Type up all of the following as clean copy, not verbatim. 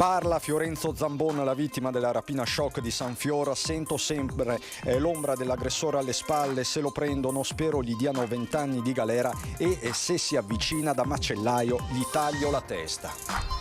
Parla Fiorenzo Zambon, la vittima della rapina shock di San Fior. Sento sempre l'ombra dell'aggressore alle spalle, se lo prendono spero gli diano 20 anni di galera e se si avvicina da macellaio gli taglio la testa.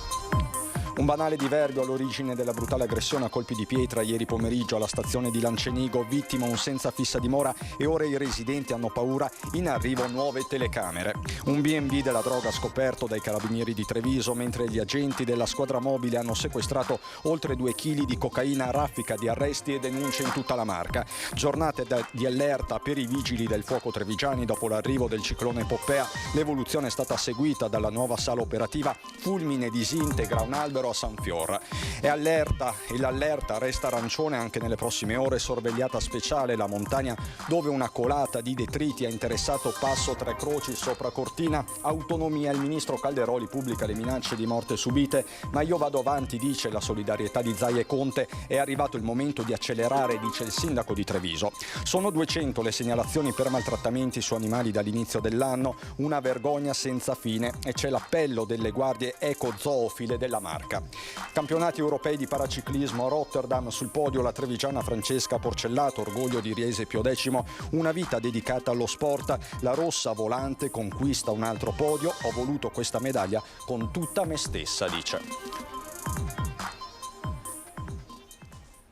Un banale diverbio all'origine della brutale aggressione a colpi di pietra ieri pomeriggio alla stazione di Lancenigo, vittima un senza fissa dimora e ora i residenti hanno paura, in arrivo nuove telecamere. Un B&B della droga scoperto dai carabinieri di Treviso, mentre gli agenti della squadra mobile hanno sequestrato oltre 2 kg di cocaina, raffica di arresti e denunce in tutta la Marca. Giornate di allerta per i vigili del fuoco trevigiani dopo l'arrivo del ciclone Poppea. L'evoluzione è stata seguita dalla nuova sala operativa, fulmine disintegra un albero a San Fior. È allerta e l'allerta resta arancione anche nelle prossime ore. Sorvegliata speciale la montagna dove una colata di detriti ha interessato Passo Tre Croci sopra Cortina. Autonomia, il ministro Calderoli pubblica le minacce di morte subite, ma io vado avanti, dice la solidarietà di Zaia e Conte. È arrivato il momento di accelerare, dice il sindaco di Treviso. Sono 200 le segnalazioni per maltrattamenti su animali dall'inizio dell'anno, una vergogna senza fine, e c'è l'appello delle guardie ecozoofile della Marca. Campionati europei di paraciclismo a Rotterdam, sul podio la trevigiana Francesca Porcellato, orgoglio di Riese Pio X, una vita dedicata allo sport. La rossa volante conquista un altro podio, ho voluto questa medaglia con tutta me stessa, dice.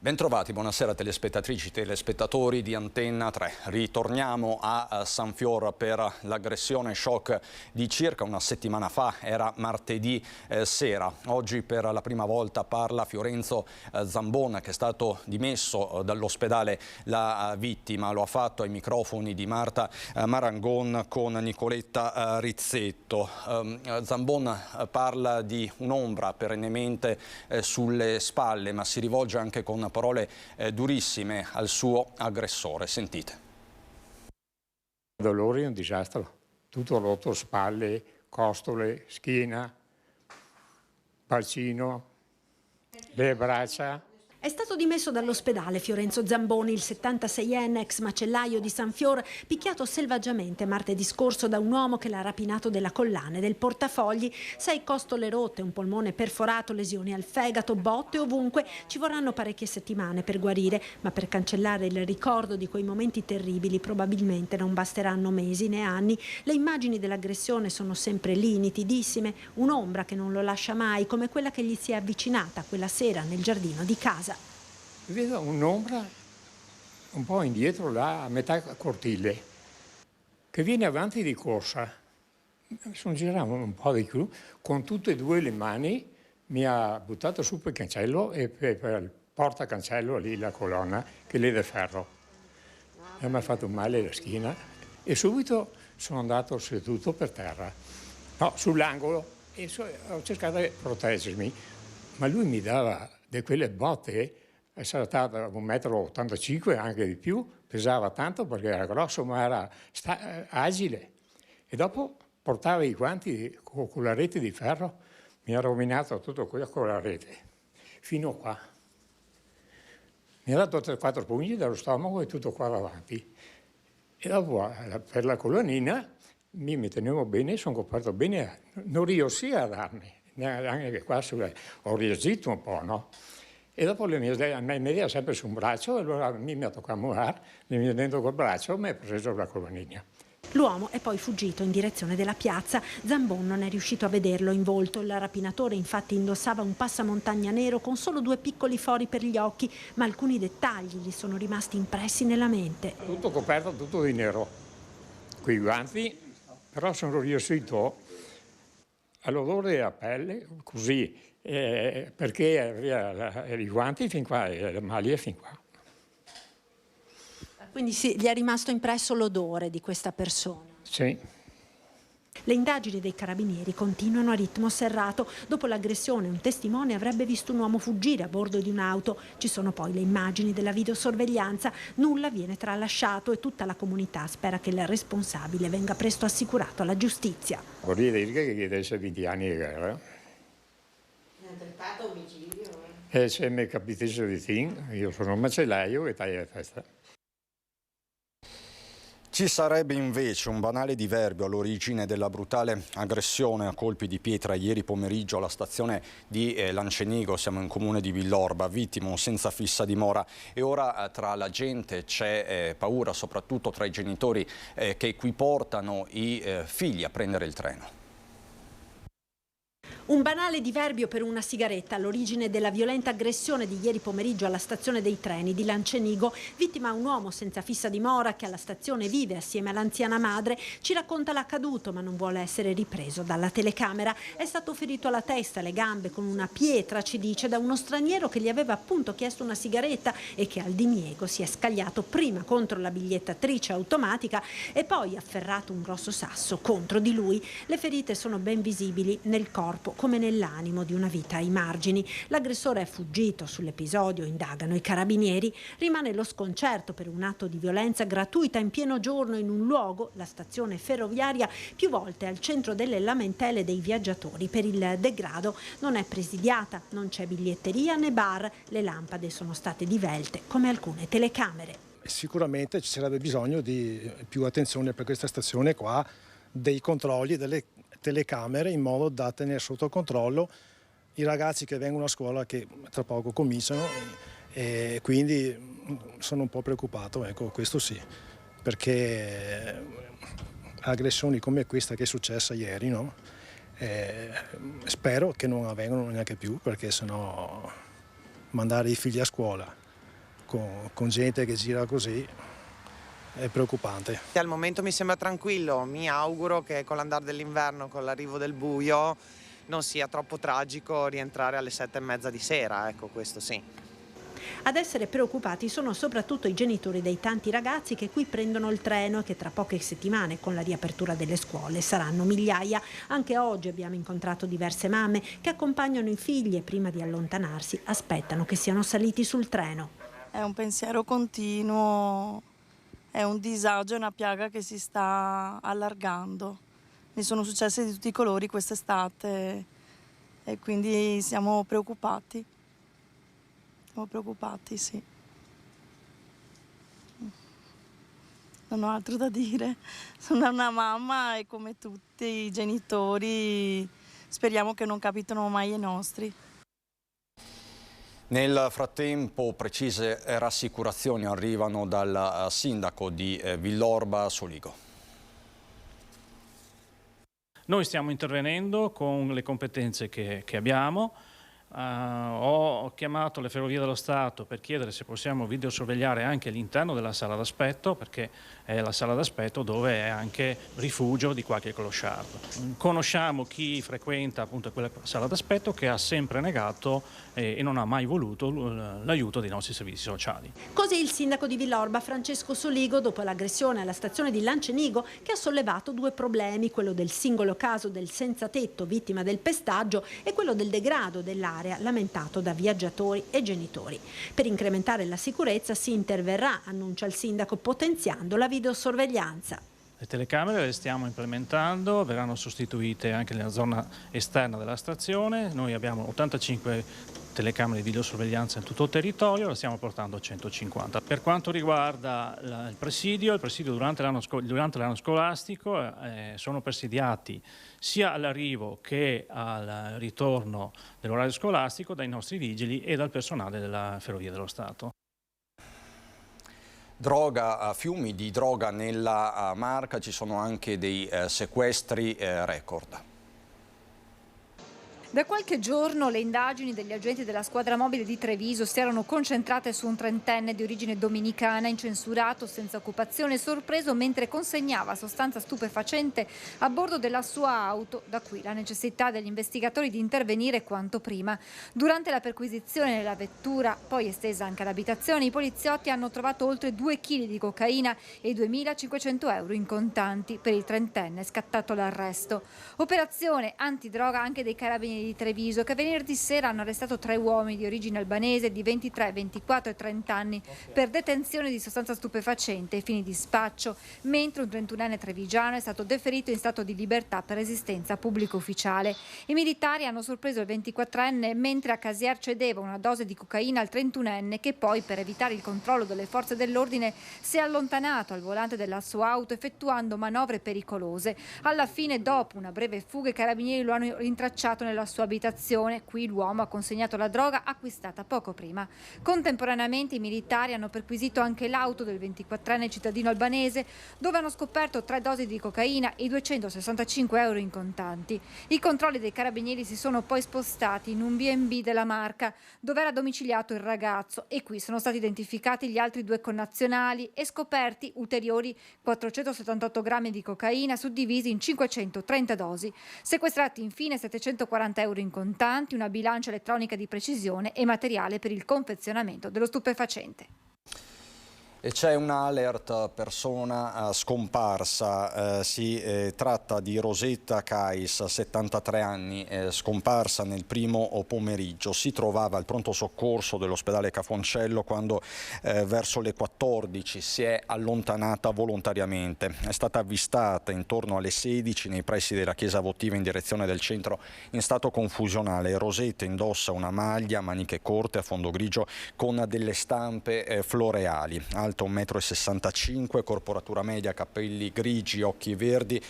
Bentrovati, buonasera telespettatrici e telespettatori di Antenna 3. Ritorniamo a San Fior per l'aggressione shock di circa una settimana fa, era martedì sera. Oggi per la prima volta parla Fiorenzo Zambon, che è stato dimesso dall'ospedale la vittima. Lo ha fatto ai microfoni di Marta Marangon con Nicoletta Rizzetto. Zambon parla di un'ombra perennemente sulle spalle, ma si rivolge anche con parole durissime al suo aggressore. Sentite. Il dolore è un disastro, tutto rotto, spalle, costole, schiena, bacino, le braccia. È stato dimesso dall'ospedale Fiorenzo Zamboni, il 76enne ex macellaio di San Fior, picchiato selvaggiamente martedì scorso da un uomo che l'ha rapinato della collana e del portafogli. 6 costole rotte, un polmone perforato, lesioni al fegato, botte ovunque. Ci vorranno parecchie settimane per guarire, ma per cancellare il ricordo di quei momenti terribili probabilmente non basteranno mesi né anni. Le immagini dell'aggressione sono sempre lì, nitidissime, un'ombra che non lo lascia mai, come quella che gli si è avvicinata quella sera nel giardino di casa. Vedo un'ombra un po' indietro là, a metà cortile, che viene avanti di corsa. Mi sono girato un po' di più, con tutte e 2 le mani mi ha buttato su per il cancello e per il portacancello lì, la colonna, che è di ferro. E mi ha fatto male la schiena e subito sono andato seduto per terra, no, sull'angolo, e ho cercato di proteggermi, ma lui mi dava di quelle botte. È stata 1,85 m, anche di più, pesava tanto perché era grosso, ma era agile. E dopo portava i guanti con la rete di ferro, mi ha rovinato tutto quello con la rete, fino qua. Mi ha dato 3-4 pugni dallo stomaco e tutto qua davanti. E dopo, per la colonnina, mi tenevo bene, sono coperto bene, non riuscii a darmi, anche qua ho reagito un po', no? E dopo mi metteva sempre su un braccio, e allora mi ha toccato a muovere, mi è dentro col braccio e mi ha preso la colonnina. L'uomo è poi fuggito in direzione della piazza. Zambon non è riuscito a vederlo in volto. Il rapinatore infatti indossava un passamontagna nero con solo 2 piccoli fori per gli occhi, ma alcuni dettagli gli sono rimasti impressi nella mente. Tutto coperto, tutto di nero, quei guanti, però sono riuscito all'odore della pelle, così, perché aveva i guanti fin qua e le maglie fin qua. Quindi gli è rimasto impresso l'odore di questa persona? Sì. Le indagini dei carabinieri continuano a ritmo serrato. Dopo l'aggressione un testimone avrebbe visto un uomo fuggire a bordo di un'auto. Ci sono poi le immagini della videosorveglianza. Nulla viene tralasciato e tutta la comunità spera che il responsabile venga presto assicurato alla giustizia. Vorrei dire che adesso 20 anni di guerra. Tentato omicidio? E se mi capitasse di ting, io sono un macellaio e taglio la testa. Ci sarebbe invece un banale diverbio all'origine della brutale aggressione a colpi di pietra ieri pomeriggio alla stazione di Lancenigo, siamo in comune di Villorba, vittima un senza fissa dimora, e ora tra la gente c'è paura, soprattutto tra i genitori che qui portano i figli a prendere il treno. Un banale diverbio per una sigaretta all'origine della violenta aggressione di ieri pomeriggio alla stazione dei treni di Lancenigo. Vittima un uomo senza fissa dimora che alla stazione vive assieme all'anziana madre. Ci racconta l'accaduto ma non vuole essere ripreso dalla telecamera. È stato ferito alla testa e alle gambe con una pietra, ci dice, da uno straniero che gli aveva appunto chiesto una sigaretta e che al diniego si è scagliato prima contro la bigliettatrice automatica e poi afferrato un grosso sasso contro di lui. Le ferite sono ben visibili nel corpo come nell'animo di una vita ai margini. L'aggressore è fuggito, sull'episodio indagano i carabinieri. Rimane lo sconcerto per un atto di violenza gratuita in pieno giorno in un luogo, la stazione ferroviaria, più volte al centro delle lamentele dei viaggiatori per il degrado. Non è presidiata, non c'è biglietteria né bar, le lampade sono state divelte come alcune telecamere. Sicuramente ci sarebbe bisogno di più attenzione per questa stazione qua, dei controlli, delle telecamere, in modo da tenere sotto controllo i ragazzi che vengono a scuola, che tra poco cominciano, e quindi sono un po' preoccupato, ecco, questo sì, perché aggressioni come questa che è successa ieri, no? Spero che non avvengano neanche più, perché sennò mandare i figli a scuola con gente che gira così è preoccupante. Al momento mi sembra tranquillo, mi auguro che con l'andare dell'inverno, con l'arrivo del buio, non sia troppo tragico rientrare alle 7:30 di sera, ecco, questo sì. Ad essere preoccupati sono soprattutto i genitori dei tanti ragazzi che qui prendono il treno e che tra poche settimane, con la riapertura delle scuole, saranno migliaia. Anche oggi abbiamo incontrato diverse mamme che accompagnano i figli e prima di allontanarsi aspettano che siano saliti sul treno. È un pensiero continuo. È un disagio, è una piaga che si sta allargando. Ne sono successe di tutti i colori quest'estate e quindi siamo preoccupati. Siamo preoccupati, sì. Non ho altro da dire. Sono una mamma e come tutti i genitori speriamo che non capitino mai ai nostri. Nel frattempo precise rassicurazioni arrivano dal sindaco di Villorba Soligo. Noi stiamo intervenendo con le competenze che abbiamo. Ho chiamato le Ferrovie dello Stato per chiedere se possiamo videosorvegliare anche all'interno della sala d'aspetto, perché è la sala d'aspetto dove è anche rifugio di qualche closciardo. Conosciamo chi frequenta appunto quella sala d'aspetto, che ha sempre negato e non ha mai voluto l'aiuto dei nostri servizi sociali. Così il sindaco di Villorba, Francesco Soligo, dopo l'aggressione alla stazione di Lancenigo, che ha sollevato due problemi, quello del singolo caso del senza tetto vittima del pestaggio e quello del degrado dell'area lamentato da viaggiatori e genitori. Per incrementare la sicurezza si interverrà, annuncia il sindaco, potenziando la videosorveglianza. Le telecamere le stiamo implementando, verranno sostituite anche nella zona esterna della stazione. Noi abbiamo 85 telecamere di videosorveglianza in tutto il territorio, la stiamo portando a 150. Per quanto riguarda il presidio durante l'anno scolastico sono presidiati sia all'arrivo che al ritorno dell'orario scolastico dai nostri vigili e dal personale della Ferrovia dello Stato. Droga, fiumi di droga nella Marca, ci sono anche dei sequestri record. Da qualche giorno le indagini degli agenti della squadra mobile di Treviso si erano concentrate su un trentenne di origine dominicana incensurato, senza occupazione, sorpreso mentre consegnava sostanza stupefacente a bordo della sua auto. Da qui la necessità degli investigatori di intervenire quanto prima. Durante la perquisizione della vettura, poi estesa anche all'abitazione, i poliziotti hanno trovato oltre 2 kg di cocaina e 2.500 euro in contanti. Per il trentenne scattato l'arresto. Operazione antidroga anche dei carabinieri Carabinieri di Treviso, che venerdì sera hanno arrestato 3 uomini di origine albanese di 23, 24 e 30 anni per detenzione di sostanza stupefacente ai fini di spaccio, mentre un 31enne trevigiano è stato deferito in stato di libertà per resistenza pubblico ufficiale. I militari hanno sorpreso il 24enne mentre a Casier cedeva una dose di cocaina al 31enne, che poi, per evitare il controllo delle forze dell'ordine, si è allontanato al volante della sua auto effettuando manovre pericolose. Alla fine, dopo una breve fuga, i carabinieri lo hanno rintracciato nella sua abitazione. Qui l'uomo ha consegnato la droga acquistata poco prima. Contemporaneamente i militari hanno perquisito anche l'auto del 24enne cittadino albanese, dove hanno scoperto 3 dosi di cocaina e 265 euro in contanti. I controlli dei carabinieri si sono poi spostati in un B&B della Marca, dove era domiciliato il ragazzo, e qui sono stati identificati gli altri 2 connazionali e scoperti ulteriori 478 grammi di cocaina suddivisi in 530 dosi. Sequestrati infine 740 euro in contanti, una bilancia elettronica di precisione e materiale per il confezionamento dello stupefacente. E c'è una alert persona scomparsa, si tratta di Rosetta Cais, 73 anni, scomparsa nel primo pomeriggio. Si trovava al pronto soccorso dell'ospedale Cafoncello quando verso le 14 si è allontanata volontariamente. È stata avvistata intorno alle 16 nei pressi della chiesa votiva in direzione del centro in stato confusionale. Rosetta indossa una maglia, maniche corte a fondo grigio con delle stampe floreali. Alto 1,65 m, corporatura media, capelli grigi, occhi verdi,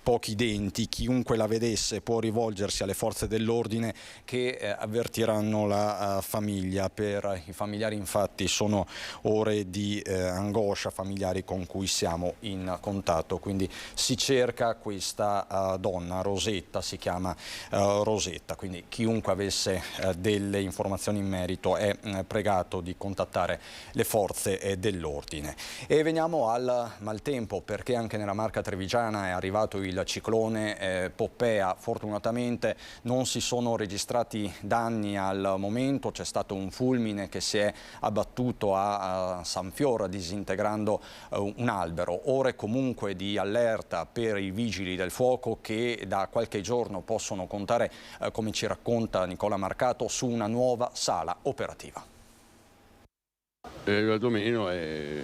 pochi denti. Chiunque la vedesse può rivolgersi alle forze dell'ordine che avvertiranno la famiglia. Per i familiari infatti sono ore di angoscia, familiari con cui siamo in contatto, quindi si cerca questa donna. Rosetta si chiama Rosetta, quindi chiunque avesse delle informazioni in merito è pregato di contattare le forze dell'ordine. E veniamo al maltempo, perché anche nella Marca trevigiana è arrivato il ciclone Poppea. Fortunatamente non si sono registrati danni al momento, c'è stato un fulmine che si è abbattuto a Sanfiora disintegrando un albero. Ore comunque di allerta per i vigili del fuoco che da qualche giorno possono contare, come ci racconta Nicola Marcato, su una nuova sala operativa. È arrivato meno e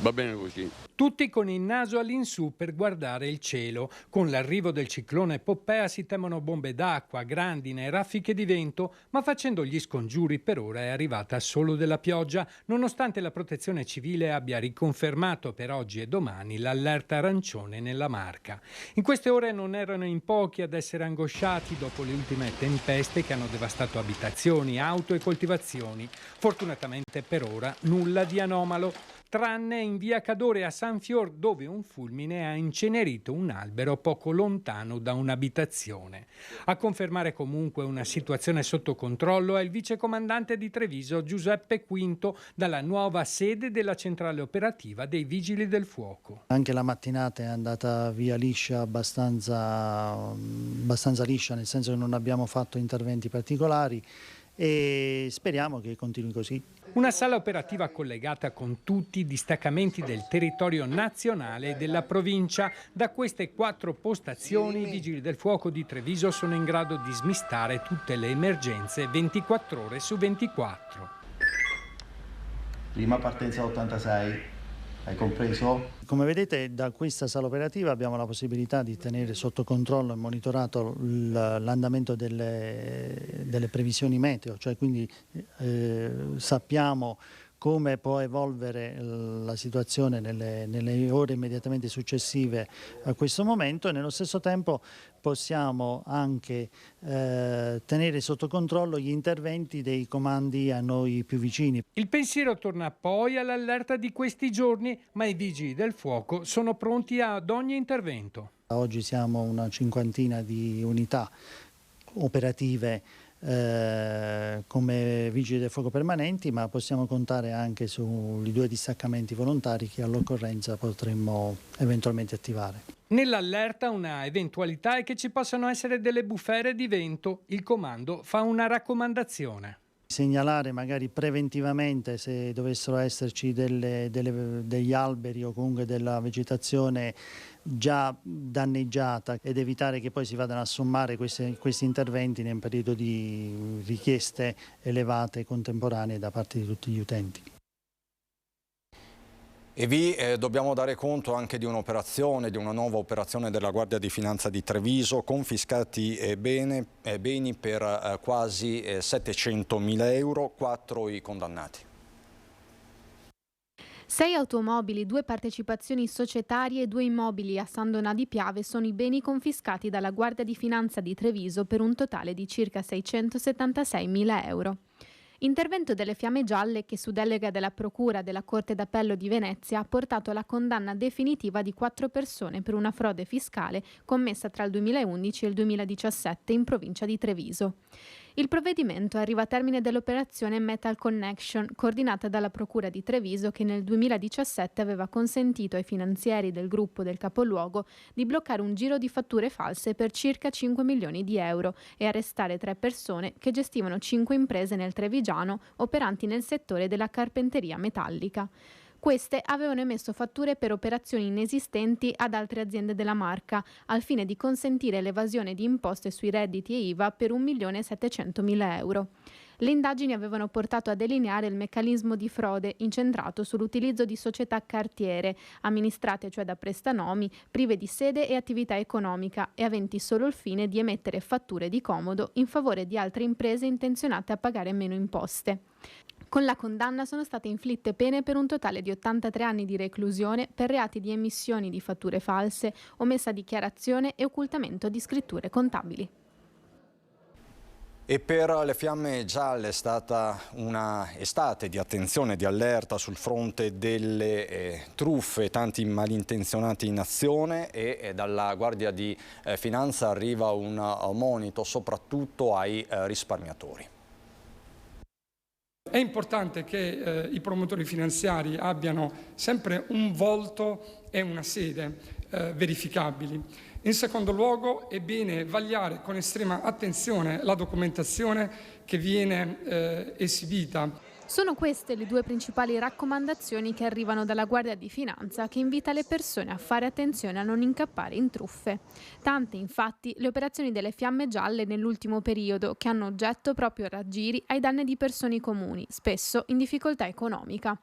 va bene così. Tutti con il naso all'insù per guardare il cielo. Con l'arrivo del ciclone Poppea si temono bombe d'acqua, grandine e raffiche di vento, ma facendo gli scongiuri per ora è arrivata solo della pioggia, nonostante la Protezione Civile abbia riconfermato per oggi e domani l'allerta arancione nella Marca. In queste ore non erano in pochi ad essere angosciati dopo le ultime tempeste che hanno devastato abitazioni, auto e coltivazioni. Fortunatamente per ora nulla di anomalo, tranne in via Cadore a Sanfior, dove un fulmine ha incenerito un albero poco lontano da un'abitazione. A confermare comunque una situazione sotto controllo è il vicecomandante di Treviso Giuseppe Quinto dalla nuova sede della centrale operativa dei Vigili del Fuoco. Anche la mattinata è andata via liscia, abbastanza liscia, nel senso che non abbiamo fatto interventi particolari e speriamo che continui così. Una sala operativa collegata con tutti i distaccamenti del territorio nazionale e della provincia. Da queste 4 postazioni i Vigili del Fuoco di Treviso sono in grado di smistare tutte le emergenze 24 ore su 24. Prima partenza 86. Hai compreso? Come vedete, da questa sala operativa abbiamo la possibilità di tenere sotto controllo e monitorato l'andamento delle previsioni meteo, cioè quindi sappiamo come può evolvere la situazione nelle ore immediatamente successive a questo momento, e nello stesso tempo possiamo anche tenere sotto controllo gli interventi dei comandi a noi più vicini. Il pensiero torna poi all'allerta di questi giorni, ma i vigili del fuoco sono pronti ad ogni intervento. Oggi siamo una cinquantina di unità operative come vigili del fuoco permanenti, ma possiamo contare anche sui 2 distaccamenti volontari che all'occorrenza potremmo eventualmente attivare. Nell'allerta una eventualità è che ci possano essere delle bufere di vento. Il comando fa una raccomandazione. Segnalare magari preventivamente se dovessero esserci degli alberi o comunque della vegetazione già danneggiata ed evitare che poi si vadano a sommare questi interventi in un periodo di richieste elevate contemporanee da parte di tutti gli utenti. E vi dobbiamo dare conto anche di un'operazione, di una nuova operazione della Guardia di Finanza di Treviso, confiscati beni per quasi 700.000 euro, 4 i condannati. 6 automobili, 2 partecipazioni societarie e 2 immobili a San Donà di Piave sono i beni confiscati dalla Guardia di Finanza di Treviso per un totale di circa 676.000 euro. Intervento delle Fiamme Gialle che su delega della Procura della Corte d'Appello di Venezia ha portato alla condanna definitiva di 4 persone per una frode fiscale commessa tra il 2011 e il 2017 in provincia di Treviso. Il provvedimento arriva a termine dell'operazione Metal Connection, coordinata dalla Procura di Treviso, che nel 2017 aveva consentito ai finanzieri del gruppo del capoluogo di bloccare un giro di fatture false per circa 5 milioni di euro e arrestare 3 persone che gestivano 5 imprese nel Trevigiano operanti nel settore della carpenteria metallica. Queste avevano emesso fatture per operazioni inesistenti ad altre aziende della marca, al fine di consentire l'evasione di imposte sui redditi e IVA per 1.700.000 euro. Le indagini avevano portato a delineare il meccanismo di frode incentrato sull'utilizzo di società cartiere, amministrate cioè da prestanomi, prive di sede e attività economica e aventi solo il fine di emettere fatture di comodo in favore di altre imprese intenzionate a pagare meno imposte. Con la condanna sono state inflitte pene per un totale di 83 anni di reclusione per reati di emissioni di fatture false, omessa dichiarazione e occultamento di scritture contabili. E per le Fiamme Gialle è stata una estate di attenzione, di allerta sul fronte delle truffe, tanti malintenzionati in azione e dalla Guardia di Finanza arriva un monito soprattutto ai risparmiatori. È importante che i promotori finanziari abbiano sempre un volto e una sede verificabili. In secondo luogo è bene vagliare con estrema attenzione la documentazione che viene esibita. Sono queste le 2 principali raccomandazioni che arrivano dalla Guardia di Finanza, che invita le persone a fare attenzione a non incappare in truffe. Tante infatti le operazioni delle Fiamme Gialle nell'ultimo periodo, che hanno oggetto proprio raggiri ai danni di persone comuni, spesso in difficoltà economica.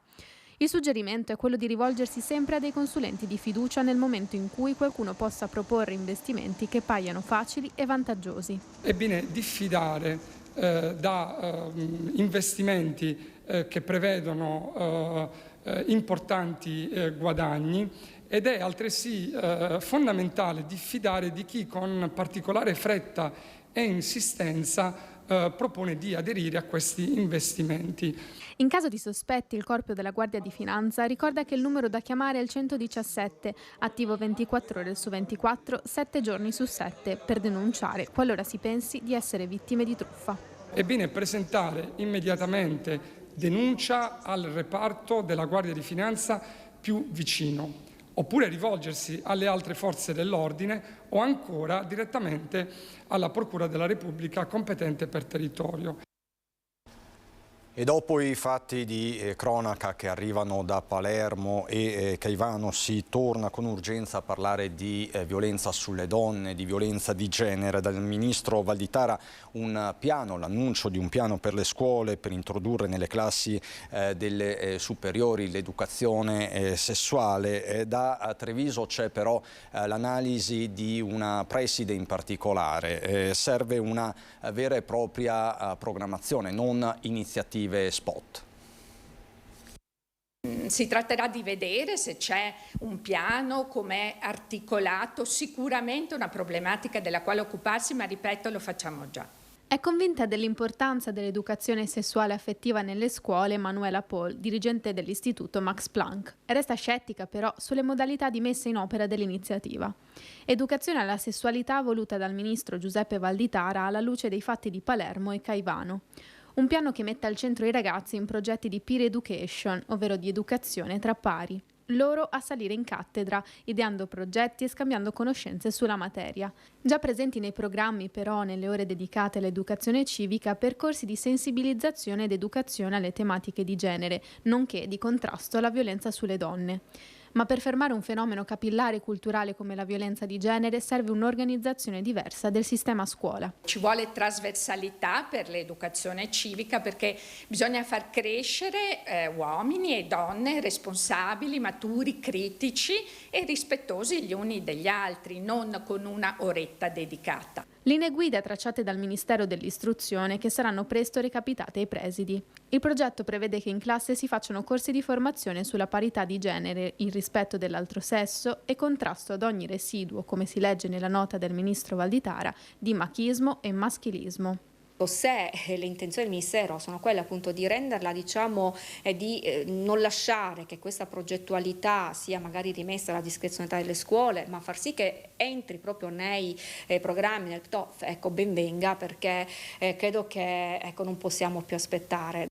Il suggerimento è quello di rivolgersi sempre a dei consulenti di fiducia nel momento in cui qualcuno possa proporre investimenti che paiano facili e vantaggiosi. È bene diffidare da investimenti che prevedono importanti guadagni ed è altresì fondamentale diffidare di chi con particolare fretta e insistenza propone di aderire a questi investimenti. In caso di sospetti, il Corpo della Guardia di Finanza ricorda che il numero da chiamare è il 117, attivo 24 ore su 24, 7 giorni su 7, per denunciare qualora si pensi di essere vittime di truffa. È bene presentare immediatamente denuncia al reparto della Guardia di Finanza più vicino, oppure rivolgersi alle altre forze dell'ordine o ancora direttamente alla Procura della Repubblica competente per territorio. E dopo i fatti di cronaca che arrivano da Palermo e Caivano si torna con urgenza a parlare di violenza sulle donne, di violenza di genere. Dal ministro Valditara un piano, l'annuncio di un piano per le scuole per introdurre nelle classi delle superiori l'educazione sessuale. Da Treviso c'è però l'analisi di una preside in particolare. Serve una vera e propria programmazione, non iniziative spot. Si tratterà di vedere se c'è un piano, com'è articolato, sicuramente una problematica della quale occuparsi, ma ripeto, lo facciamo già. È convinta dell'importanza dell'educazione sessuale affettiva nelle scuole Manuela Paul, dirigente dell'Istituto Max Planck. Resta scettica però sulle modalità di messa in opera dell'iniziativa. Educazione alla sessualità voluta dal ministro Giuseppe Valditara alla luce dei fatti di Palermo e Caivano. Un piano che mette al centro i ragazzi in progetti di peer education, ovvero di educazione tra pari. loro a salire in cattedra, ideando progetti e scambiando conoscenze sulla materia. Già presenti nei programmi, però, nelle ore dedicate all'educazione civica, percorsi di sensibilizzazione ed educazione alle tematiche di genere, nonché di contrasto alla violenza sulle donne. Ma per fermare un fenomeno capillare e culturale come la violenza di genere serve un'organizzazione diversa del sistema scuola. Ci vuole trasversalità per l'educazione civica, perché bisogna far crescere uomini e donne responsabili, maturi, critici e rispettosi gli uni degli altri, non con una oretta dedicata. Linee guida tracciate dal Ministero dell'Istruzione che saranno presto recapitate ai presidi. Il progetto prevede che in classe si facciano corsi di formazione sulla parità di genere, il rispetto dell'altro sesso e contrasto ad ogni residuo, come si legge nella nota del ministro Valditara, di machismo e maschilismo. Se le intenzioni del Ministero sono quelle appunto di renderla, di non lasciare che questa progettualità sia magari rimessa alla discrezionalità delle scuole, ma far sì che entri proprio nei programmi, nel PTOF, ben venga, perché credo che non possiamo più aspettare.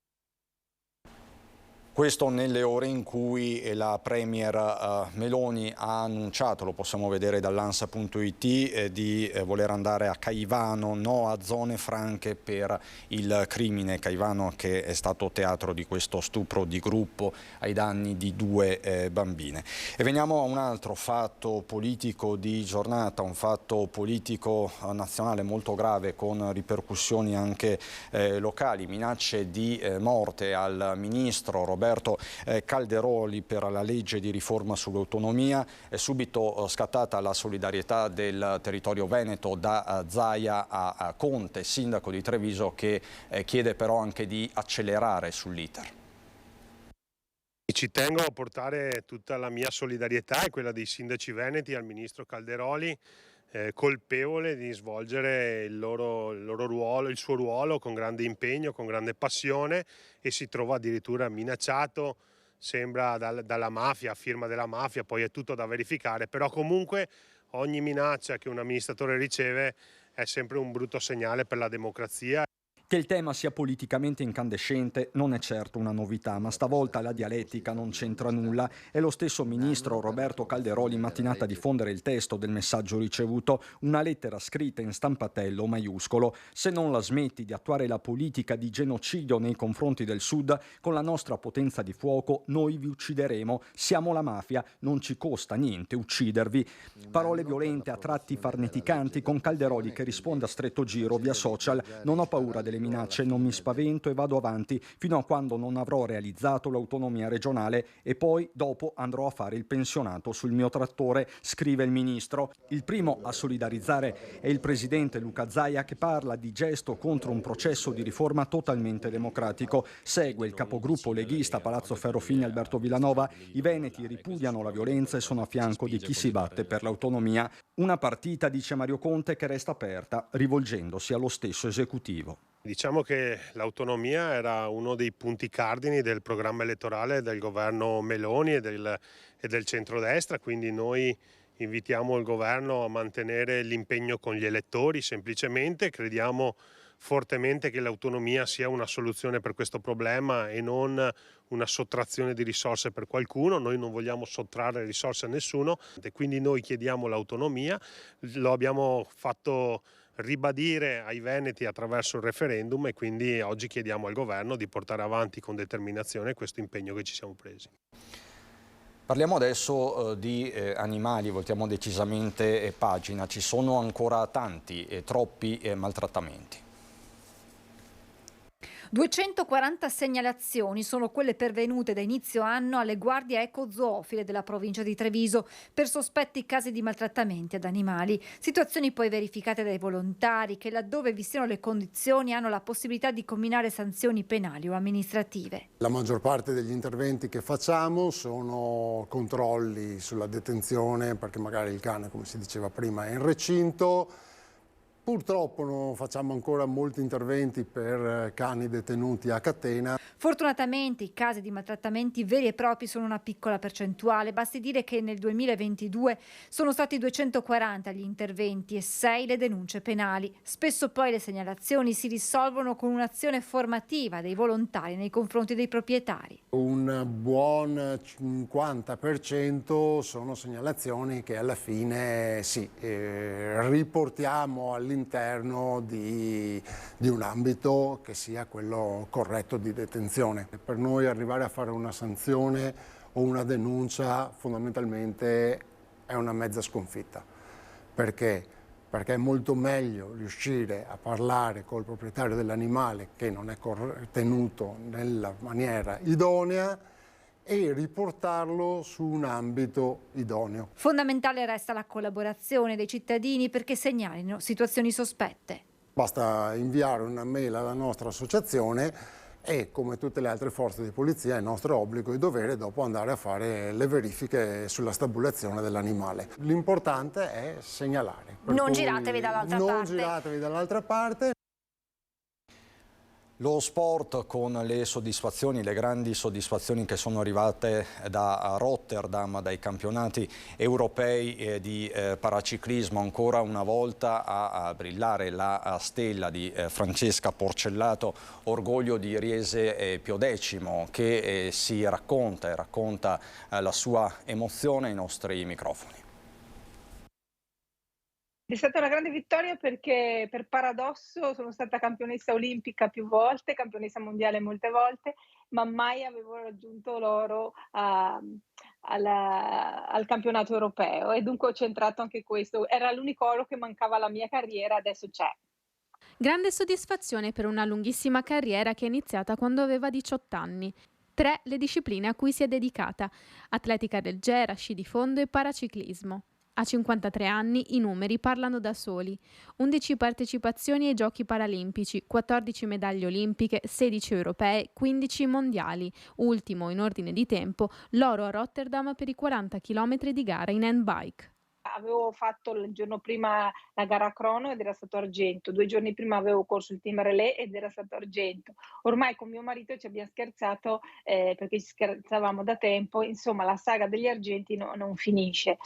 Questo nelle ore in cui la Premier Meloni ha annunciato, lo possiamo vedere dall'Ansa.it, di voler andare a Caivano, no a zone franche per il crimine. Caivano che è stato teatro di questo stupro di gruppo ai danni di 2 bambine. E veniamo a un altro fatto politico di giornata, un fatto politico nazionale molto grave con ripercussioni anche locali, minacce di morte al ministro Roberto Calderoli per la legge di riforma sull'autonomia. È subito scattata la solidarietà del territorio veneto da Zaia a Conte, sindaco di Treviso, che chiede però anche di accelerare sull'iter. Ci tengo a portare tutta la mia solidarietà e quella dei sindaci veneti al ministro Calderoli, colpevole di svolgere il suo ruolo con grande impegno, con grande passione, e si trova addirittura minacciato, sembra dalla mafia, a firma della mafia, poi è tutto da verificare, però comunque ogni minaccia che un amministratore riceve è sempre un brutto segnale per la democrazia. Che il tema sia politicamente incandescente non è certo una novità, ma stavolta la dialettica non c'entra nulla. È lo stesso ministro Roberto Calderoli mattinata a diffondere il testo del messaggio ricevuto, una lettera scritta in stampatello maiuscolo. Se non la smetti di attuare la politica di genocidio nei confronti del Sud, con la nostra potenza di fuoco noi vi uccideremo. Siamo la mafia, non ci costa niente uccidervi. Parole violente, a tratti farneticanti, con Calderoli che risponde a stretto giro via social: non ho paura delle minacce, non mi spavento e vado avanti fino a quando non avrò realizzato l'autonomia regionale e poi dopo andrò a fare il pensionato sul mio trattore, scrive il ministro. Il primo a solidarizzare è il presidente Luca Zaia, che parla di gesto contro un processo di riforma totalmente democratico. Segue il capogruppo leghista Palazzo Ferrofini Alberto Villanova. I veneti ripudiano la violenza e sono a fianco di chi si batte per l'autonomia. Una partita, dice Mario Conte, che resta aperta, rivolgendosi allo stesso esecutivo. Diciamo che l'autonomia era uno dei punti cardini del programma elettorale del governo Meloni e del centrodestra, quindi noi invitiamo il governo a mantenere l'impegno con gli elettori. Semplicemente crediamo fortemente che l'autonomia sia una soluzione per questo problema e non una sottrazione di risorse per qualcuno. Noi non vogliamo sottrarre risorse a nessuno, quindi noi chiediamo l'autonomia. Lo abbiamo fatto ribadire ai veneti attraverso il referendum e quindi oggi chiediamo al governo di portare avanti con determinazione questo impegno che ci siamo presi. Parliamo adesso di animali, voltiamo decisamente pagina. Ci sono ancora tanti e troppi maltrattamenti. 240 segnalazioni sono quelle pervenute da inizio anno alle guardie ecozoofile della provincia di Treviso per sospetti casi di maltrattamenti ad animali. Situazioni poi verificate dai volontari che, laddove vi siano le condizioni, hanno la possibilità di comminare sanzioni penali o amministrative. La maggior parte degli interventi che facciamo sono controlli sulla detenzione, perché magari il cane, come si diceva prima, è in recinto, Purtroppo facciamo ancora molti interventi per cani detenuti a catena. Fortunatamente i casi di maltrattamenti veri e propri sono una piccola percentuale. Basti dire che nel 2022 sono stati 240 gli interventi e 6 le denunce penali. Spesso poi le segnalazioni si risolvono con un'azione formativa dei volontari nei confronti dei proprietari. Un buon 50% sono segnalazioni che alla fine riportiamo all'interno di un ambito che sia quello corretto di detenzione. Per noi arrivare a fare una sanzione o una denuncia fondamentalmente è una mezza sconfitta. Perché? Perché è molto meglio riuscire a parlare col proprietario dell'animale che non è tenuto nella maniera idonea e riportarlo su un ambito idoneo. Fondamentale resta la collaborazione dei cittadini perché segnalino situazioni sospette. Basta inviare una mail alla nostra associazione e, come tutte le altre forze di polizia, è nostro obbligo e dovere dopo andare a fare le verifiche sulla stabulazione dell'animale. L'importante è segnalare. Non giratevi dall'altra parte. Non giratevi dall'altra parte. Lo sport con le soddisfazioni, le grandi soddisfazioni che sono arrivate da Rotterdam, dai campionati europei di paraciclismo, ancora una volta a brillare la stella di Francesca Porcellato, orgoglio di Riese Piodecimo, che si racconta e racconta la sua emozione ai nostri microfoni. È stata una grande vittoria perché per paradosso sono stata campionessa olimpica più volte, campionessa mondiale molte volte, ma mai avevo raggiunto l'oro al campionato europeo e dunque ho centrato anche questo. Era l'unico oro che mancava alla mia carriera, adesso c'è. Grande soddisfazione per una lunghissima carriera che è iniziata quando aveva 18 anni. 3 le discipline a cui si è dedicata: atletica leggera, sci di fondo e paraciclismo. A 53 anni i numeri parlano da soli. 11 partecipazioni ai Giochi Paralimpici, 14 medaglie olimpiche, 16 europee, 15 mondiali. Ultimo, in ordine di tempo, l'oro a Rotterdam per i 40 km di gara in handbike. Avevo fatto il giorno prima la gara a crono ed era stato argento, 2 giorni prima avevo corso il team relay ed era stato argento. Ormai con mio marito ci abbiamo scherzato perché ci scherzavamo da tempo, insomma la saga degli argenti non finisce.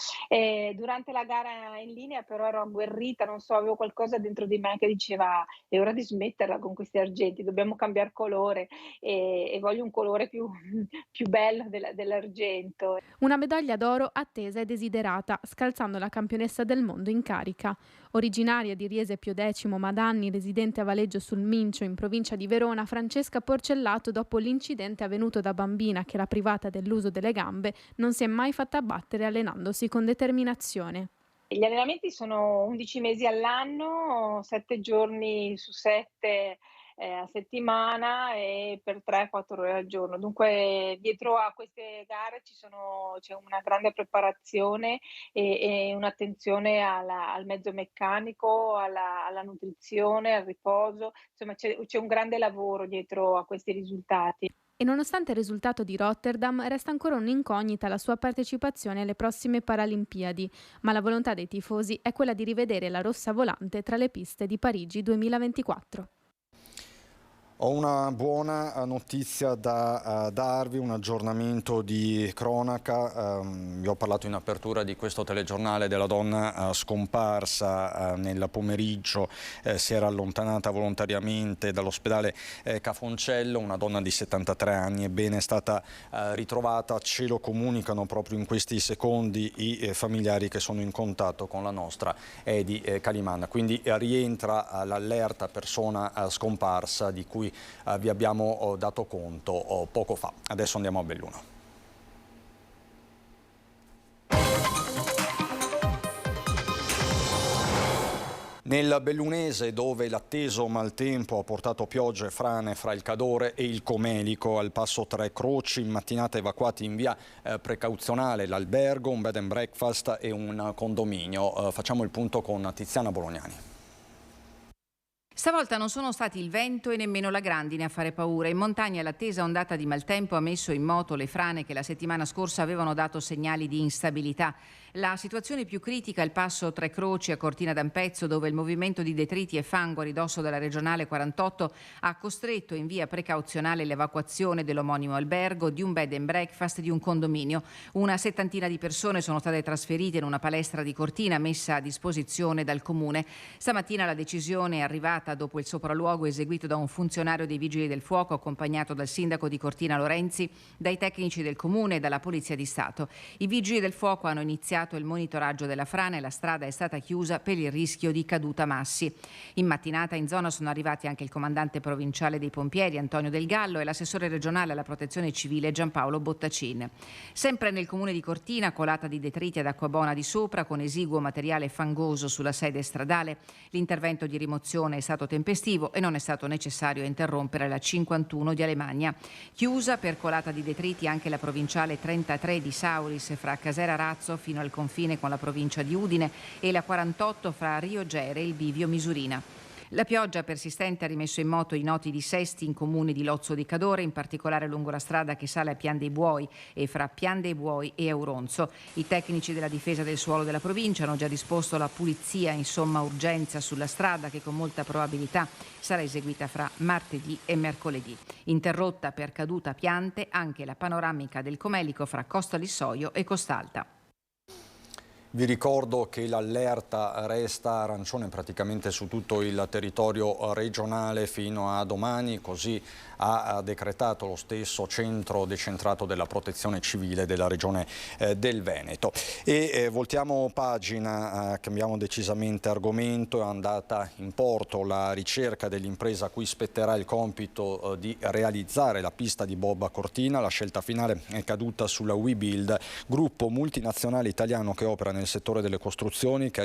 Durante la gara in linea però ero agguerrita, non so, avevo qualcosa dentro di me che diceva è ora di smetterla con questi argenti, dobbiamo cambiare colore e voglio un colore più bello dell'argento. Una medaglia d'oro attesa e desiderata, scalzando la campionessa del mondo in carica. Originaria di Riese Piodecimo, ma da anni residente a Valeggio sul Mincio, in provincia di Verona, Francesca Porcellato, dopo l'incidente avvenuto da bambina che l'ha privata dell'uso delle gambe, non si è mai fatta abbattere allenandosi con determinazione. Gli allenamenti sono 11 mesi all'anno, 7 giorni su 7 a settimana e per 3-4 ore al giorno. Dunque dietro a queste gare c'è una grande preparazione e un'attenzione al mezzo meccanico, alla nutrizione, al riposo. Insomma c'è un grande lavoro dietro a questi risultati. E nonostante il risultato di Rotterdam, resta ancora un'incognita la sua partecipazione alle prossime Paralimpiadi, ma la volontà dei tifosi è quella di rivedere la rossa volante tra le piste di Parigi 2024. Ho una buona notizia da darvi, un aggiornamento di cronaca. Vi ho parlato in apertura di questo telegiornale della donna scomparsa nel pomeriggio. Si era allontanata volontariamente dall'ospedale Cafoncello, una donna di 73 anni. Ebbene, è stata ritrovata, ce lo comunicano proprio in questi secondi i familiari che sono in contatto con la nostra Edi Caliman. Quindi rientra l'allerta persona scomparsa di cui vi abbiamo dato conto poco fa. Adesso andiamo a Belluno. Nel Bellunese, dove l'atteso maltempo ha portato piogge e frane fra il Cadore e il Comelico, al passo Tre Croci, in mattinata evacuati in via precauzionale l'albergo, un bed and breakfast e un condominio. Facciamo il punto con Tiziana Bolognani. Stavolta non sono stati il vento e nemmeno la grandine a fare paura. In montagna l'attesa ondata di maltempo ha messo in moto le frane che la settimana scorsa avevano dato segnali di instabilità. La situazione più critica è il passo Tre Croci a Cortina d'Ampezzo, dove il movimento di detriti e fango a ridosso della regionale 48 ha costretto in via precauzionale l'evacuazione dell'omonimo albergo, di un bed and breakfast e di un condominio. Una settantina di persone sono state trasferite in una palestra di Cortina messa a disposizione dal comune. Stamattina la decisione è arrivata dopo il sopralluogo eseguito da un funzionario dei Vigili del Fuoco accompagnato dal sindaco di Cortina Lorenzi, dai tecnici del comune e dalla Polizia di Stato. I Vigili del Fuoco hanno iniziato il monitoraggio della frana e la strada è stata chiusa per il rischio di caduta massi. In mattinata in zona sono arrivati anche il comandante provinciale dei pompieri Antonio Del Gallo e l'assessore regionale alla protezione civile Giampaolo Bottacin. Sempre nel comune di Cortina, colata di detriti ad Acquabona di Sopra con esiguo materiale fangoso sulla sede stradale. L'intervento di rimozione è stato tempestivo e non è stato necessario interrompere la 51 di Alemagna. Chiusa per colata di detriti anche la provinciale 33 di Sauris fra Casera Razzo fino al confine con la provincia di Udine e la 48 fra Rio Gere e il bivio Misurina. La pioggia persistente ha rimesso in moto i noti dissesti in comuni di Lozzo di Cadore, in particolare lungo la strada che sale a Pian dei Buoi e fra Pian dei Buoi e Auronzo. I tecnici della difesa del suolo della provincia hanno già disposto la pulizia in somma urgenza sulla strada che con molta probabilità sarà eseguita fra martedì e mercoledì. Interrotta per caduta piante anche la panoramica del Comelico fra Costa Lissoio e Costalta. Vi ricordo che l'allerta resta arancione praticamente su tutto il territorio regionale fino a domani, così ha decretato lo stesso centro decentrato della protezione civile della regione del Veneto. E voltiamo pagina, cambiamo decisamente argomento, è andata in porto la ricerca dell'impresa a cui spetterà il compito di realizzare la pista di bob a Cortina. La scelta finale è caduta sulla WeBuild, gruppo multinazionale italiano che opera nel settore delle costruzioni, che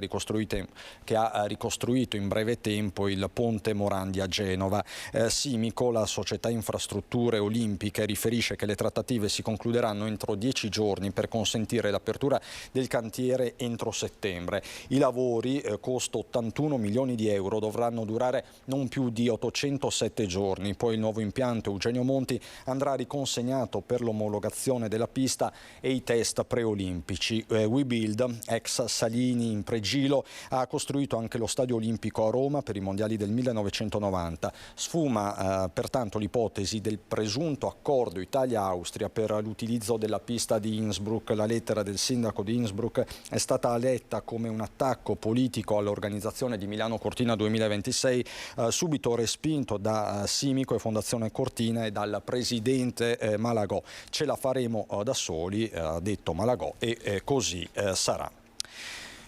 ha ricostruito in breve tempo il ponte Morandi a Genova. Simico, la società infrastrutture olimpiche, riferisce che le trattative si concluderanno entro 10 giorni per consentire l'apertura del cantiere entro settembre. I lavori, costo 81 milioni di euro, dovranno durare non più di 807 giorni. Poi il nuovo impianto Eugenio Monti andrà riconsegnato per l'omologazione della pista e i test preolimpici. WeBuild, ex Salini in Pregilo, ha costruito anche lo Stadio Olimpico a Roma per i mondiali del 1990. Sfuma pertanto l'ipotesi del presunto accordo Italia-Austria per l'utilizzo della pista di Innsbruck. La lettera del sindaco di Innsbruck è stata letta come un attacco politico all'organizzazione di Milano Cortina 2026, subito respinto da Simico e Fondazione Cortina e dal presidente Malagò. Ce la faremo da soli, ha detto Malagò, e così sarà.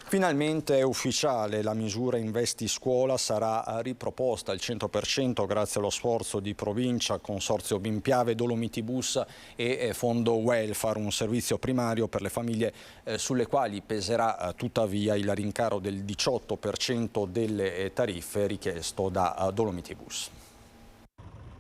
Finalmente è ufficiale, la misura Investi Scuola sarà riproposta al 100% grazie allo sforzo di provincia, Consorzio BIM Piave, Dolomiti Bus e Fondo Welfare, un servizio primario per le famiglie sulle quali peserà tuttavia il rincaro del 18% delle tariffe richiesto da Dolomiti Bus.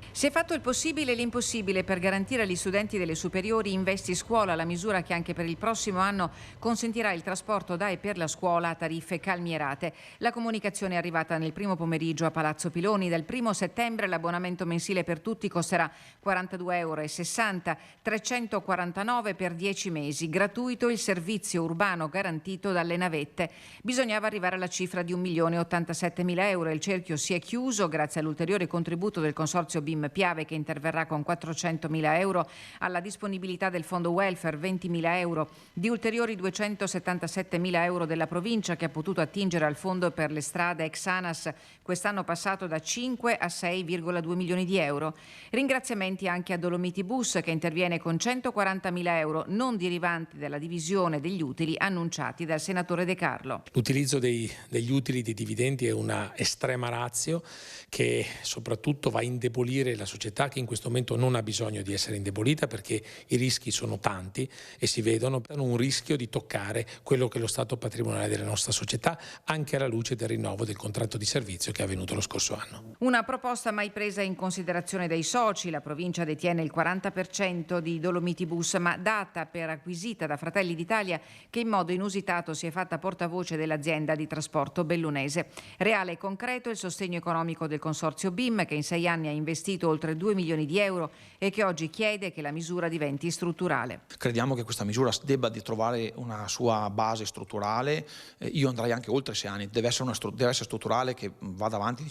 Si è fatto il possibile e l'impossibile per garantire agli studenti delle superiori Investi Scuola, la misura che anche per il prossimo anno consentirà il trasporto da e per la scuola a tariffe calmierate. La comunicazione è arrivata nel primo pomeriggio a Palazzo Piloni. Dal 1 settembre l'abbonamento mensile per tutti costerà 42,60 €, 349 per 10 mesi. Gratuito il servizio urbano garantito dalle navette. Bisognava arrivare alla cifra di 1.087.000 € e il cerchio si è chiuso grazie all'ulteriore contributo del Consorzio BIM Piave, che interverrà con 400.000 €, alla disponibilità del Fondo Welfare 20.000 €, di ulteriori 277.000 € della provincia, che ha potuto attingere al fondo per le strade ex ANAS, quest'anno passato da 5 a 6,2 milioni di euro. Ringraziamenti anche a Dolomiti Bus, che interviene con 140.000 € non derivanti dalla divisione degli utili annunciati dal senatore De Carlo. L'utilizzo degli utili dei dividendi è una estrema ratio che soprattutto va a indebolire la società che in questo momento non ha bisogno di essere indebolita, perché i rischi sono tanti e si vedono un rischio di toccare quello che è lo stato patrimoniale della nostra società, anche alla luce del rinnovo del contratto di servizio che è avvenuto lo scorso anno. Una proposta mai presa in considerazione dai soci. La provincia detiene il 40% di Dolomiti Bus, ma data per acquisita da Fratelli d'Italia, che in modo inusitato si è fatta portavoce dell'azienda di trasporto bellunese. Reale e concreto il sostegno economico del consorzio BIM, che in 6 anni ha investito oltre 2 milioni di euro e che oggi chiede che la misura diventi strutturale. Crediamo che questa misura debba trovare una sua base strutturale. Io andrei anche oltre 6 anni, deve essere strutturale, che vada avanti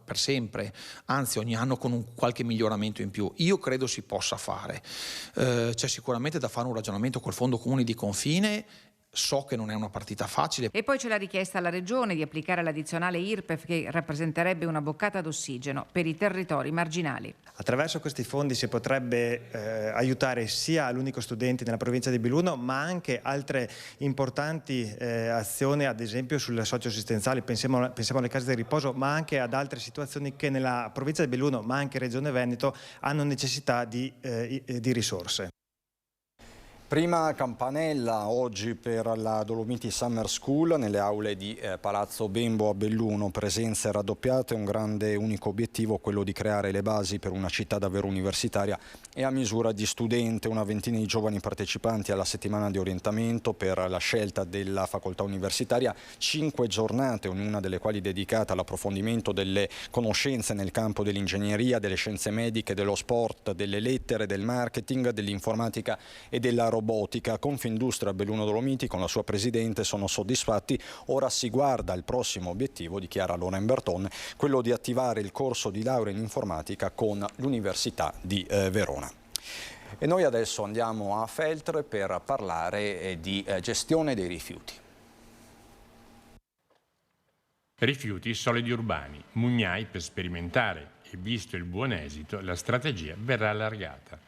per sempre, anzi ogni anno con un qualche miglioramento in più. Io credo si possa fare. C'è sicuramente da fare un ragionamento col Fondo Comuni di Confine. So che non è una partita facile. E poi c'è la richiesta alla Regione di applicare l'addizionale IRPEF, che rappresenterebbe una boccata d'ossigeno per i territori marginali. Attraverso questi fondi si potrebbe aiutare sia l'unico studente nella provincia di Belluno, ma anche altre importanti azioni, ad esempio sulle socioassistenziali, pensiamo alle case di riposo, ma anche ad altre situazioni che nella provincia di Belluno, ma anche Regione Veneto, hanno necessità di risorse. Prima campanella oggi per la Dolomiti Summer School nelle aule di Palazzo Bembo a Belluno, presenze raddoppiate, un grande unico obiettivo, quello di creare le basi per una città davvero universitaria e a misura di studente. Una ventina di giovani partecipanti alla settimana di orientamento per la scelta della facoltà universitaria, 5 giornate, ognuna delle quali dedicata all'approfondimento delle conoscenze nel campo dell'ingegneria, delle scienze mediche, dello sport, delle lettere, del marketing, dell'informatica e della robotica. Confindustria Belluno Dolomiti con la sua presidente sono soddisfatti. Ora si guarda al prossimo obiettivo, dichiara Loren Berton, quello di attivare il corso di laurea in informatica con l'Università di Verona. E noi adesso andiamo a Feltre per parlare di gestione dei rifiuti. Rifiuti solidi urbani, Mugnai per sperimentare e visto il buon esito la strategia verrà allargata.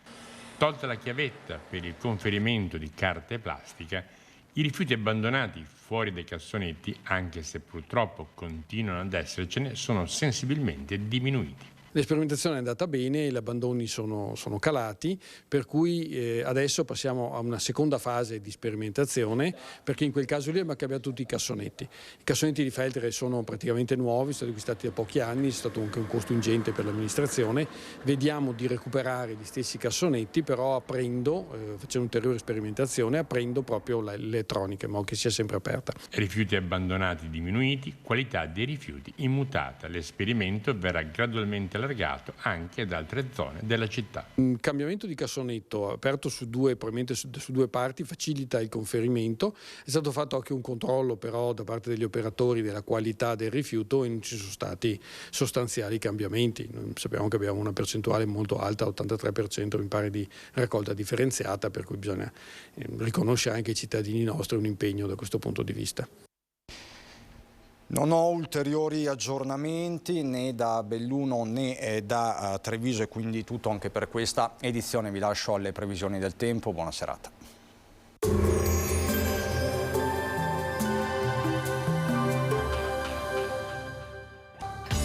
Tolta la chiavetta per il conferimento di carta e plastica, i rifiuti abbandonati fuori dai cassonetti, anche se purtroppo continuano ad essercene, sono sensibilmente diminuiti. L'esperimentazione è andata bene, gli abbandoni sono calati, per cui adesso passiamo a una seconda fase di sperimentazione, perché in quel caso lì abbiamo cambiato tutti i cassonetti. I cassonetti di Feltre sono praticamente nuovi, sono stati acquistati da pochi anni, è stato anche un costo ingente per l'amministrazione. Vediamo di recuperare gli stessi cassonetti, però aprendo, facendo un'ulteriore sperimentazione, aprendo proprio l'elettronica, in modo che sia sempre aperta. Rifiuti abbandonati diminuiti, qualità dei rifiuti immutata. L'esperimento verrà gradualmente allargato anche ad altre zone della città. Un cambiamento di cassonetto aperto probabilmente su due parti facilita il conferimento. È stato fatto anche un controllo però da parte degli operatori della qualità del rifiuto e non ci sono stati sostanziali cambiamenti. Noi sappiamo che abbiamo una percentuale molto alta, 83% mi pare, di raccolta differenziata, per cui bisogna riconoscere anche ai cittadini nostri un impegno da questo punto di vista. Non ho ulteriori aggiornamenti né da Belluno né da Treviso, e quindi tutto anche per questa edizione. Vi lascio alle previsioni del tempo. Buona serata.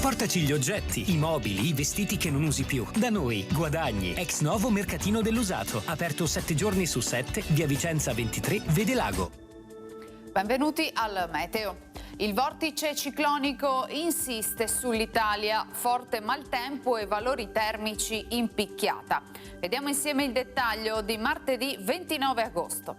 Portaci gli oggetti, i mobili, i vestiti che non usi più. Da noi, guadagni. Ex novo mercatino dell'usato. Aperto 7 giorni su 7, via Vicenza 23, Vede Lago. Benvenuti al Meteo. Il vortice ciclonico insiste sull'Italia, forte maltempo e valori termici in picchiata. Vediamo insieme il dettaglio di martedì 29 agosto.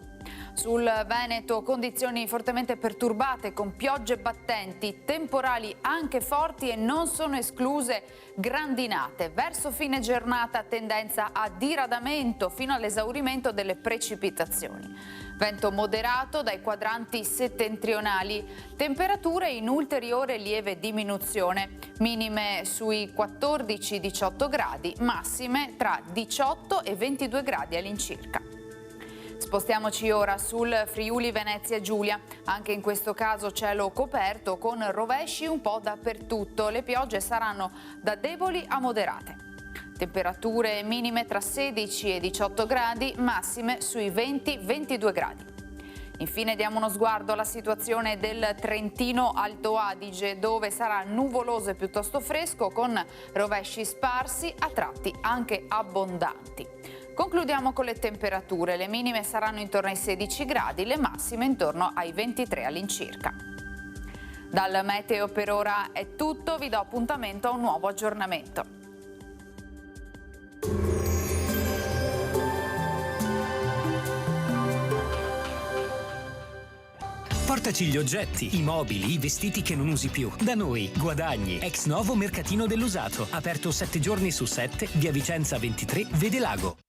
Sul Veneto condizioni fortemente perturbate con piogge battenti, temporali anche forti e non sono escluse grandinate. Verso fine giornata tendenza a diradamento fino all'esaurimento delle precipitazioni. Vento moderato dai quadranti settentrionali, temperature in ulteriore lieve diminuzione, minime sui 14-18 gradi, massime tra 18 e 22 gradi all'incirca. Spostiamoci ora sul Friuli Venezia Giulia, anche in questo caso cielo coperto con rovesci un po' dappertutto, le piogge saranno da deboli a moderate. Temperature minime tra 16 e 18 gradi, massime sui 20-22 gradi. Infine diamo uno sguardo alla situazione del Trentino Alto Adige, dove sarà nuvoloso e piuttosto fresco, con rovesci sparsi, a tratti anche abbondanti. Concludiamo con le temperature. Le minime saranno intorno ai 16 gradi, le massime intorno ai 23 all'incirca. Dal meteo per ora è tutto, vi do appuntamento a un nuovo aggiornamento. Portaci gli oggetti, i mobili, i vestiti che non usi più. Da noi, Guadagni, ex novo mercatino dell'usato. Aperto 7 giorni su 7, via Vicenza 23, Vede Lago.